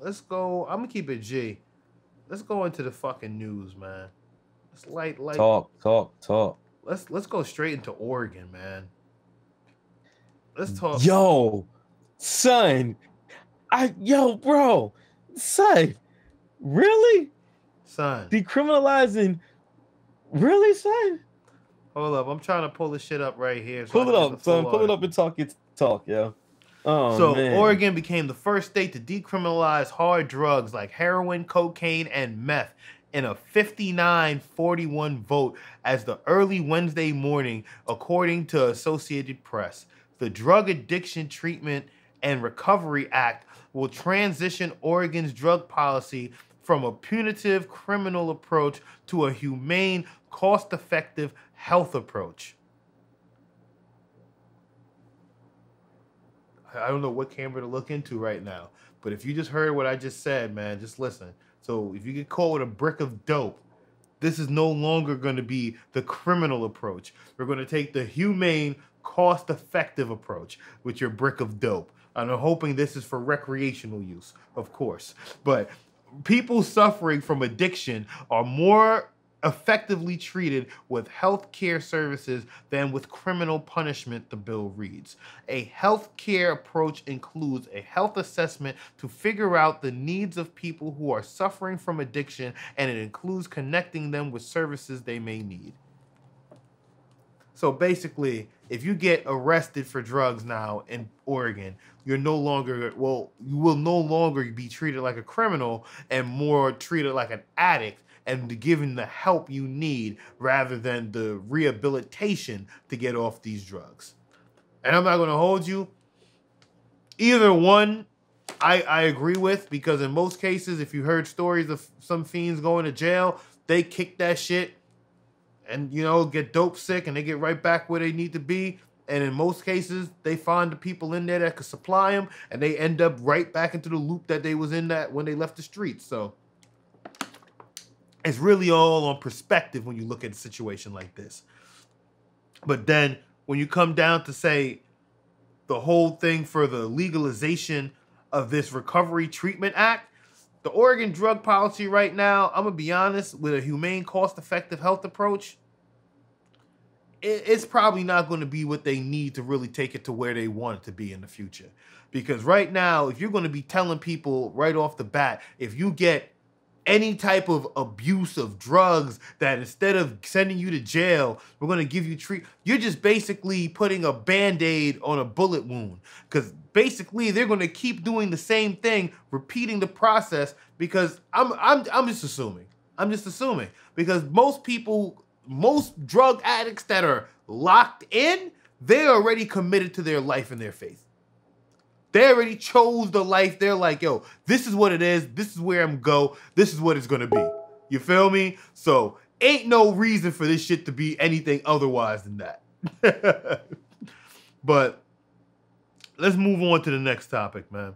let's go. I'm gonna keep it G. Let's go into the fucking news, man. Let's light. Talk. Let's go straight into Oregon, man. Let's talk. Yo, son. Bro. Son. Really? Son. Decriminalizing. Really, son? Hold up. I'm trying to pull this shit up right here. So Pull it up, son. Pull it up and talk it. Talk, yo. Oh, so man. Oregon became the first state to decriminalize hard drugs like heroin, cocaine, and meth in a 59-41 vote as the early Wednesday morning, according to Associated Press. The Drug Addiction Treatment and Recovery Act will transition Oregon's drug policy from a punitive criminal approach to a humane, cost-effective health approach. I don't know what camera to look into right now, but if you just heard what I just said, man, just listen. So if you get caught with a brick of dope, this is no longer going to be the criminal approach. We're going to take the humane, cost-effective approach with your brick of dope. And I'm hoping this is for recreational use, of course. But people suffering from addiction are more effectively treated with health care services than with criminal punishment, the bill reads. A health care approach includes a health assessment to figure out the needs of people who are suffering from addiction, and it includes connecting them with services they may need. So basically, if you get arrested for drugs now in Oregon, you will no longer be treated like a criminal and more treated like an addict and given the help you need rather than the rehabilitation to get off these drugs. And I'm not going to hold you. Either one, I agree with, because in most cases, if you heard stories of some fiends going to jail, they kick that shit and, get dope sick and they get right back where they need to be. And in most cases, they find the people in there that could supply them and they end up right back into the loop that they was in that when they left the streets. So it's really all on perspective when you look at a situation like this. But then when you come down to say the whole thing for the legalization of this Recovery Treatment Act, the Oregon drug policy right now, I'm going to be honest, with a humane, cost-effective health approach, it's probably not going to be what they need to really take it to where they want it to be in the future. Because right now, if you're going to be telling people right off the bat, if you get any type of abuse of drugs, that instead of sending you to jail, we're going to give you you're just basically putting a Band-Aid on a bullet wound. Because basically they're going to keep doing the same thing, repeating the process, because I'm just assuming. I'm just assuming. Because most drug addicts that are locked in, they're already committed to their life and their faith. They already chose the life. They're like, yo, this is what it is. This is where I'm go. This is what it's going to be. You feel me? So ain't no reason for this shit to be anything otherwise than that. But let's move on to the next topic, man.